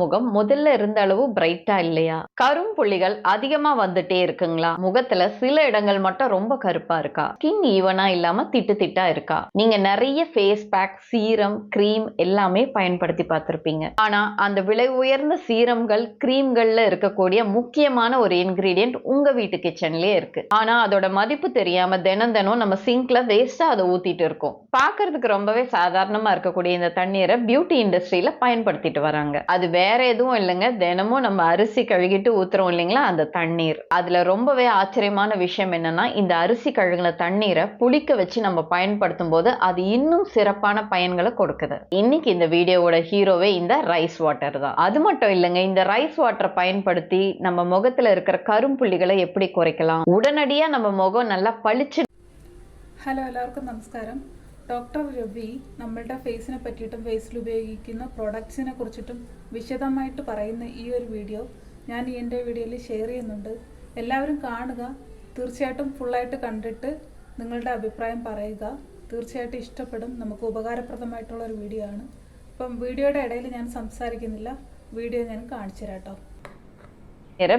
முகம் முதல்ல இருந்த அளவு பிரைட்டா இல்லையா? கரும்புள்ளிகள் அதிகமா வந்துட்டே இருக்குங்களா? முகத்துல சில இடங்கள் மட்டும் ரொம்ப கருப்பா இருக்கா? ஸ்கின் ஈவனா இல்லாம திட்டு திட்டா இருக்கா? நீங்க நிறைய ஃபேஸ் பேக், சீரம், கிரீம் எல்லாமே பயன்படுத்தி பார்த்திருப்பீங்க. ஆனா அந்த விலை உயர்ந்த சீரம்கள், கிரீம்கள்ல இருக்கக்கூடிய முக்கியமான ஒரு இன்கிரீடியன்ட் உங்க வீட்டு கிச்சன்லயே இருக்கு. ஆனா அதோட மதிப்பு தெரியாம தினம் தினம் நம்ம சிங்க்ல வேஸ்டா அதை ஊத்திட்டு இருக்கோம். பார்க்கிறதுக்கு ரொம்பவே சாதாரணமா இருக்கக்கூடிய இந்த தண்ணீரை பியூட்டி இண்டஸ்ட்ரியில பயன்படுத்திட்டு வராங்க. அது வேற எதுவும் இல்லைங்க, தினமும் நம்ம அரிசி கழுகிட்டு ஊத்துறோம் இல்லைங்களா, அந்த தண்ணீர். அதுல ரொம்பவே ஆச்சரியமான விஷயம் என்னன்னா, இந்த அரிசி கழுகுன தண்ணீரை புளிக்க வச்சு நம்ம பயன்படுத்தும் போது அது இன்னும் சிறப்பான பயன்களை கொடுக்குது. இன்னைக்கு இந்த வீடியோவோட ஹீரோவே இந்த ரைஸ் வாட்டர் தான். அது மட்டும் இல்லைங்க, இந்த ரைஸ் வாட்டரை பயன்படுத்தி நம்ம முகத்துல இருக்கிற கரும்புள்ளிகளை எப்படி குறைக்கலாம், உடனடியா நம்ம முகம் நல்லா പളിച്ച്. ഹലോ, എല്ലാവർക്കും നമസ്കാരം. ഡോക്ടർ രവി നമ്മളുടെ ഫേസിനെ പറ്റിയിട്ടും ഫേസിൽ ഉപയോഗിക്കുന്ന പ്രോഡക്ട്സിനെ കുറിച്ചിട്ടും വിശദമായിട്ട് പറയുന്ന ഈ ഒരു വീഡിയോ ഞാൻ എൻ്റെ വീഡിയോയിൽ ഷെയർ ചെയ്യുന്നുണ്ട്. എല്ലാവരും കാണുക. തീർച്ചയായിട്ടും ഫുള്ളായിട്ട് കണ്ടിട്ട് നിങ്ങളുടെ അഭിപ്രായം പറയുക. തീർച്ചയായിട്ടും ഇഷ്ടപ്പെടും. നമുക്ക് ഉപകാരപ്രദമായിട്ടുള്ളൊരു വീഡിയോ ആണ്. അപ്പം വീഡിയോയുടെ ഇടയിൽ ഞാൻ സംസാരിക്കുന്നില്ല, വീഡിയോ ഞാൻ കാണിച്ചു തരാം കേട്ടോ.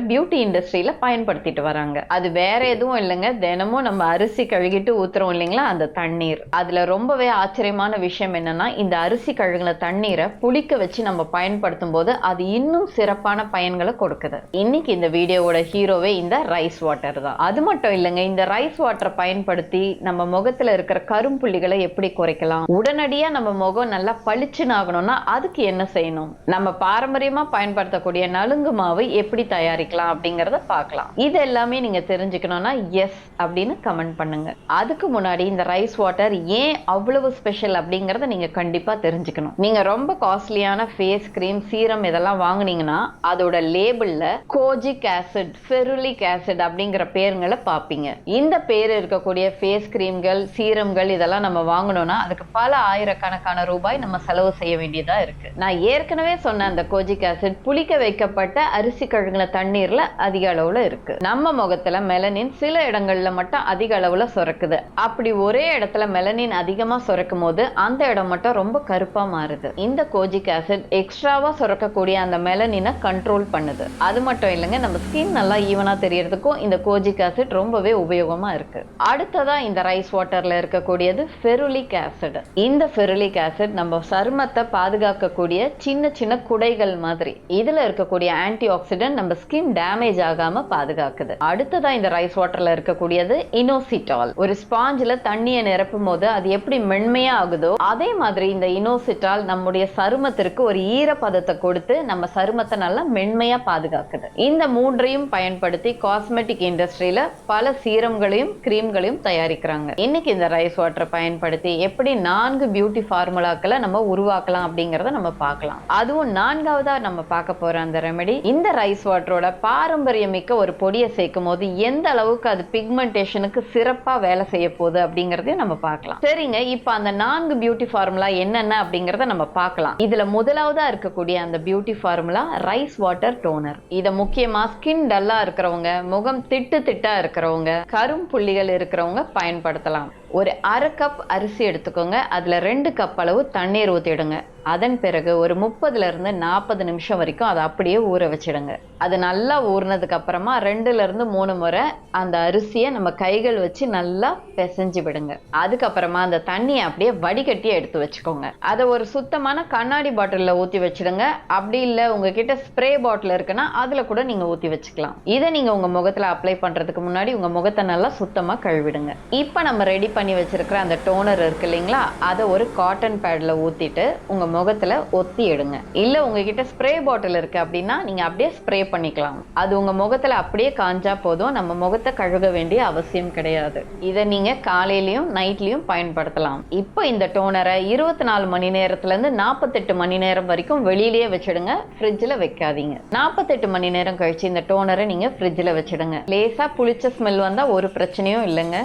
பியூட்டி இண்டஸ்ட்ரியில பயன்படுத்திட்டு வராங்க. அது வேற எதுவும் இல்லைங்க, தினமும் நம்ம அரிசி கழுகிட்டு ஊத்துறோம் இல்லைங்களா, அந்த தண்ணீர். அதுல ரொம்பவே ஆச்சரியமான விஷயம் என்னன்னா, இந்த அரிசி கழுகுன தண்ணீரை புளிக்க வச்சு நம்ம பயன்படுத்தும் போது அது இன்னும் சிறப்பான பயன்களை கொடுக்குது. இன்னைக்கு இந்த வீடியோவோட ஹீரோவே இந்த ரைஸ் வாட்டர் தான். அது மட்டும் இல்லைங்க, இந்த ரைஸ் வாட்டரை பயன்படுத்தி நம்ம முகத்துல இருக்கிற கரும்புள்ளிகளை எப்படி குறைக்கலாம், உடனடியா நம்ம முகம் நல்லா பளிச்சுன்னு ஆகணும்னா அதுக்கு என்ன செய்யணும், நம்ம பாரம்பரியமா பயன்படுத்தக்கூடிய நலுங்கு மாவு எப்படி தயாரிக்கலாம் அப்படிங்கறத பார்க்கலாம். இது எல்லாமே நீங்க தெரிஞ்சுக்கணும்னா எஸ் அப்படின்னு கமெண்ட் பண்ணுங்க. அதுக்கு முன்னாடி இந்த ரைஸ் வாட்டர் ஏன் அவ்வளவு ஸ்பெஷல் அப்படிங்கறத நீங்க கண்டிப்பா தெரிஞ்சுக்கணும். நீங்க ரொம்ப காஸ்ட்லியான ஃபேஸ் கிரீம், சீரம் இதெல்லாம் வாங்குனீங்கன்னா அதோட லேபிள்ல கோஜிக் ஆசிட், ஃபெருலிக் ஆசிட் அப்படிங்கிற பேருங்களை பார்ப்பீங்க. இந்த பேர் இருக்கக்கூடிய ஃபேஸ் கிரீம்கள், சீரம்கள் இதெல்லாம் நம்ம வாங்கணும்னா அதுக்கு பல ஆயிரக்கணக்கான ரூபாய் நம்ம செலவு செய்ய வேண்டியதா இருக்கு. நான் ஏற்கனவே சொன்ன அந்த கோஜிக் ஆசிட் புளிக்க வைக்கப்பட்ட அரிசி கழுகுன தண்ணீர்ல அதிக அளவுல இருக்கு. நம்ம முகத்துல மெலனின் சில இடங்கள்ல மட்டும் அதிக அளவுல சுரக்குது. அப்படி ஒரே இடத்துல மெலனின் அதிகமா சுரக்கும் போது அந்த இடம் மட்டும் ரொம்ப கருப்பா மாறுது. இந்த கோஜிக் ஆசிட் எக்ஸ்ட்ராவா சுரக்கக்கூடிய அந்த மெலனினை கண்ட்ரோல் பண்ணுது. அது மட்டும் இல்லைங்க, நம்ம ஸ்கின் நல்லா ஈவனா தெரியறதுக்கும் இந்த கோஜிக் ஆசிட் ரொம்பவே உபயோகமா இருக்கு. அடுத்ததா இந்த ரைஸ் வாட்டர்ல இருக்கக்கூடியது ஃபெருலிக் ஆசிட். இந்த ஃபெருலிக் ஆசிட் நம்ம சருமத்தை பாதுகாக்கக்கூடிய சின்ன சின்ன குடைகள் மாதிரி. இதுல இருக்கக்கூடிய ஆன்டி ஆக்சிடென்ட் நம்ம ஸ்கின் டேமேஜ் ஆகாம பாதுகாக்குது. அடுத்ததா இந்த ரைஸ் வாட்டர்ல இருக்கக்கூடியது இனோசிட்டால். ஒரு ஸ்பாஞ்சில தண்ணியை நிரப்பும் போது அது எப்படி மென்மையா ஆகுதோ அதே மாதிரி இந்த இனோசிட்டால் நம்முடைய சருமத்திற்கு ஒரு ஈரப்பதத்தை கொடுத்து நம்ம சருமத்தை நல்லா மென்மையா பாதுகாக்குது. இந்த மூன்றையும் பயன்படுத்தி காஸ்மெட்டிக் இண்டஸ்ட்ரியில பல சீரம்களையும் கிரீம்களையும் தயாரிக்கிறாங்க. இன்னைக்கு இந்த ரைஸ் வாட்டரை பயன்படுத்தி எப்படி 4 பியூட்டி ஃபார்முலாக்களை நம்ம உருவாக்கலாம் அப்படிங்கறத நம்ம பார்க்கலாம். அதுவும் 4வதா நம்ம பார்க்க போற அந்த ரெமெடி, இந்த ரைஸ் வாட்டரோட பாரம்பரியமிக்க ஒரு பொடியை சேர்க்கும் போது எந்த அளவுக்கு அது பிக்மெண்டேஷனுக்கு சிறப்பா வேலை செய்ய போகுது அப்படிங்கறதையும் நம்ம பார்க்கலாம். சரிங்க, இப்ப அந்த 4 பியூட்டி ஃபார்முலா என்னென்ன அப்படிங்கறத நம்ம பார்க்கலாம். இதுல முதலாவதா இருக்கக்கூடிய அந்த beauty formula rice water toner. இத முக்கியமா ஸ்கின் டல்லா இருக்கிறவங்க, முகம் திட்டு திட்டா இருக்கிறவங்க, கரும்புள்ளிகள் இருக்கிறவங்க பயன்படுத்தலாம். ஒரு 1/2 கப் அரிசி எடுத்துக்கோங்க, அதுல 2 கப் அளவு தண்ணீர் ஊத்திடுங்க. அதன் பிறகு ஒரு 30 இருந்து 40 நிமிஷம் வரைக்கும் அதை அப்படியே ஊற வச்சிடுங்க. அது நல்லா ஊறினதுக்கு அப்புறமா 2 இருந்து 3 முறை அந்த அரிசியை நம்ம கைகள் வச்சு நல்லா பிசைஞ்சு விடுங்க. அதுக்கப்புறமா அந்த தண்ணியை அப்படியே வடிகட்டி எடுத்து வச்சுக்கோங்க. அதை ஒரு சுத்தமான கண்ணாடி பாட்டில்ல ஊத்தி வச்சிடுங்க. அப்படி இல்லை உங்ககிட்ட ஸ்ப்ரே பாட்டில் இருக்குன்னா அதுல கூட நீங்க ஊத்தி வச்சுக்கலாம். இதை நீங்க உங்க முகத்துல அப்ளை பண்றதுக்கு முன்னாடி உங்க முகத்தை நல்லா சுத்தமா கழுவிடுங்க. இப்ப நம்ம ரெடி பண்ணி வச்சிருக்கிற அந்த டோனர் இருக்கு இல்லைங்களா, அதை ஒரு காட்டன் பேட்ல ஊத்திட்டு உங்க முகத்துல ஒத்தி எடுங்க. இல்ல உங்ககிட்ட ஸ்ப்ரே பாட்டில் இருக்கு அப்படின்னா நீங்க அப்படியே ஸ்ப்ரே பண்ணிக்கலாம். அது உங்க முகத்துல அப்படியே காஞ்சா போதும், நம்ம முகத்தை கழுக வேண்டிய அவசியம் கிடையாது. இதை நீங்க காலையிலயும் நைட்லயும் பயன்படுத்தலாம். இப்போ இந்த டோனரை 24 மணி நேரத்துல இருந்து 48 மணி நேரம் வரைக்கும் வெளியிலேயே வச்சிடுங்க, ஃப்ரிட்ஜ்ல வைக்காதீங்க. 48 மணி நேரம் கழிச்சு இந்த டோனரை நீங்க ஃப்ரிட்ஜ்ல வச்சிடுங்க. லேசா புளிச்ச ஸ்மெல் வந்தா ஒரு பிரச்சனையும் இல்லைங்க.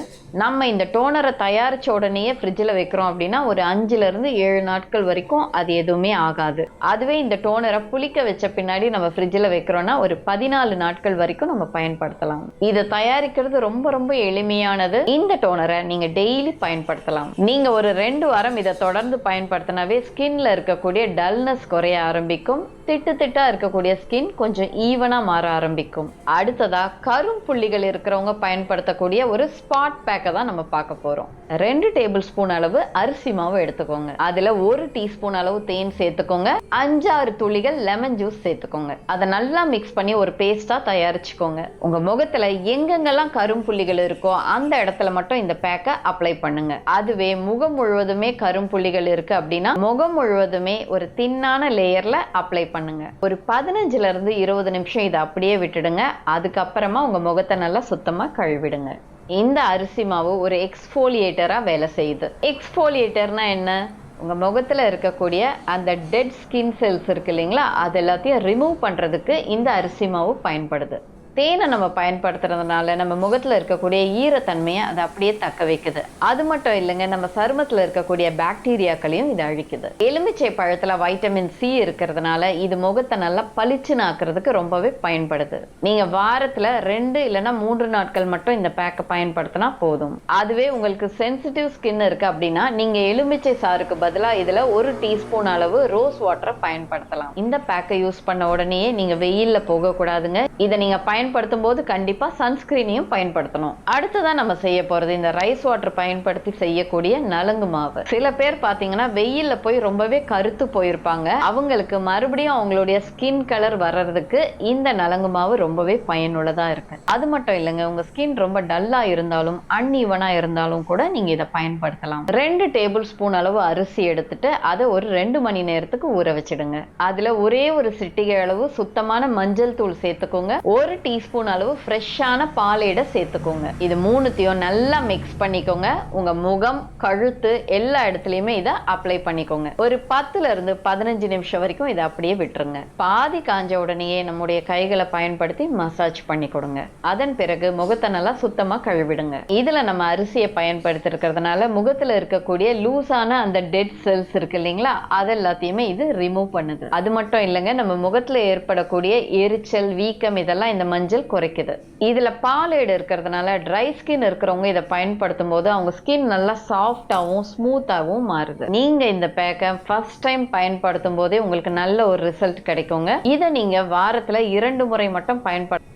நம்ம இந்த டோனரை தயாரிச்ச உடனே ஃப்ரிட்ஜ்ல வைக்கிறோம் அப்படின்னா ஒரு 5 இருந்து 7 நாட்கள் வரைக்கும் அது எதுவுமே ஆகாது. அதுவே இந்த டோனரை புளிக்க வச்ச பின்னாடி நம்ம ஃப்ரிட்ஜ்ல வைக்கிறோம்னா ஒரு 14 நாட்கள் வரைக்கும் நம்ம பயன்படுத்தலாம். இதை தயாரிக்கிறது ரொம்ப ரொம்ப எளிமையானது. இந்த டோனரை நீங்க டெய்லி பயன்படுத்தலாம். நீங்க ஒரு 2 வாரம் இதை தொடர்ந்து பயன்படுத்தினாவே ஸ்கின்ல இருக்கக்கூடிய டல்னஸ் குறைய ஆரம்பிக்கும். திட்டு திட்டா இருக்கக்கூடிய ஸ்கின் கொஞ்சம் ஈவனா மாற ஆரம்பிக்கும். அடுத்ததா கரும்புள்ளிகள் இருக்கிறவங்க பயன்படுத்தக்கூடிய ஒரு ஸ்பாட் பேக்கை தான் நம்ம பார்க்க போறோம். 2 டேபிள் ஸ்பூன் அளவு அரிசி மாவு எடுத்துக்கோங்க. அதுல 1 டீஸ்பூன் அளவு தேன் சேர்த்துக்கோங்க. 5-6 துளிகள் லெமன் ஜூஸ் சேர்த்துக்கோங்க. அதை நல்லா மிக்ஸ் பண்ணி ஒரு பேஸ்டா தயாரிச்சுக்கோங்க. உங்க முகத்துல எங்கெங்கெல்லாம் கரும்புள்ளிகள் இருக்கோ அந்த இடத்துல மட்டும் இந்த பேக்கை அப்ளை பண்ணுங்க. அதுவே முகம் முழுவதுமே கரும்புள்ளிகள் இருக்கு அப்படின்னா முகம் முழுவதுமே ஒரு தின்னான லேயர்ல அப்ளை பண்ணுங்க. ஒரு 15ல இருந்து 20 நிமிஷம் இதை அப்படியே விட்டுடுங்க. அதுக்கப்புறமா உங்க முகத்தை நல்லா சுத்தமா கழுவிடுங்க. இந்த அரிசி மாவு ஒரு எக்ஸ்ஃபோலியேட்டரா வேலை செய்யுது. எக்ஸ்ஃபோலியேட்டர்னா என்ன? உங்க முகத்துல இருக்கக்கூடிய அந்த டெட் ஸ்கின் செல்ஸ் இருக்கு இல்லைங்களா, அது எல்லாத்தையும் ரிமூவ் பண்றதுக்கு இந்த அரிசி மாவு பயன்படுது. தேனை நம்ம பயன்படுத்துறதுனால நம்ம முகத்துல இருக்கக்கூடிய ஈரத்தன்மையை அதை அப்படியே தக்க வைக்குது. அது மட்டும் இல்லைங்க, நம்ம சருமத்துல இருக்கக்கூடிய பாக்டீரியாக்களையும் இது அழிக்குது. எலுமிச்சை பழத்துல வைட்டமின் சி இருக்கிறதுனால இது முகத்தை நல்லா பளிச்சுன்னு ஆக்குறதுக்கு ரொம்பவே பயன்படுது. நீங்க வாரத்துல 2 இல்லைன்னா 3 நாட்கள் மட்டும் இந்த பேக்கை பயன்படுத்தினா போதும். அதுவே உங்களுக்கு சென்சிட்டிவ் ஸ்கின் இருக்கு அப்படின்னா நீங்க எலுமிச்சை சாருக்கு பதிலா இதுல 1 டீஸ்பூன் அளவு ரோஸ் வாட்டரை பயன்படுத்தலாம். இந்த பேக்கை யூஸ் பண்ண உடனே நீங்க வெயில்ல போக கூடாதுங்க. இதை நீங்க பயன்படுத்தும் போது கண்டிப்பா சன்ஸ்கிரீனையும் பயன்படுத்தணும். அடுத்ததான் நம்ம செய்ய போறது இந்த ரைஸ் வாட்டர் பயன்படுத்தி செய்யக்கூடிய நலங்கு மாவு. சில பேர் பாத்தீங்கன்னா வெயில்ல போய் ரொம்பவே கருத்து போயிருப்பாங்க. அவங்களுக்கு மறுபடியும் அவங்களுடைய ஸ்கின் கலர் வர்றதுக்கு இந்த நலங்கு மாவு ரொம்பவே பயனுள்ளதா இருக்கு. அது மட்டும் இல்லைங்க, உங்க ஸ்கின் ரொம்ப டல்லா இருந்தாலும் அன்ஈவனா இருந்தாலும் கூட நீங்க இதை பயன்படுத்தலாம். 2 டேபிள் ஸ்பூன் அளவு அரிசி எடுத்துட்டு அதை ஒரு 2 மணி நேரத்துக்கு ஊற வச்சிடுங்க. அதுல ஒரே ஒரு சிட்டிகை அளவு சுத்தமான மஞ்சள் தூள் சேர்த்துக்கோங்க. 1 டீஸ்பூன் அளவு ஃப்ரெஷ்ஷான பாலேட சேர்த்துக்கோங்க. இது மூணுத்தையும் நல்லா மிக்ஸ் பண்ணிக்கோங்க. உங்க முகம், கழுத்து எல்லா இடத்துலயுமே இதை அப்ளை பண்ணிக்கோங்க. ஒரு 10ல இருந்து 15 நிமிஷம் வரைக்கும் இதை அப்படியே விட்டுருங்க. பாதி காஞ்ச உடனேயே நம்முடைய கைகளை பயன்படுத்தி மசாஜ் பண்ணி கொடுங்க. அதன் பிறகு முகத்தை நல்லா சுத்தமா கழுவிடுங்க. இதுல நம்ம அரிசியை பயன்படுத்தி இருக்கிறதுனால முகத்துல இருக்கக்கூடிய லூஸான அந்த டெட் செல்ஸ் இருக்கு இல்லைங்களா, அது எல்லாத்தையுமே இது ரிமூவ் பண்ணுது. அது மட்டும் இல்லைங்க, நம்ம முகத்துல ஏற்படக்கூடிய எரிச்சல், வீக்கம் இதெல்லாம் இந்த மஞ்சள் குறைக்குது. இதுல பாலேடு இருக்கிறதுனால ட்ரை ஸ்கின் இருக்கிறவங்க இதை பயன்படுத்தும் போது அவங்க ஸ்கின் நல்லா சாஃப்டாவும் ஸ்மூத்தாவும் மாறுது. நீங்க இந்த பேக்கை ஃபர்ஸ்ட் டைம் பயன்படுத்தும் போதே உங்களுக்கு நல்ல ஒரு ரிசல்ட் கிடைக்குங்க. இதை நீங்க வாரத்துல 2 முறை மட்டும் பயன்படுத்த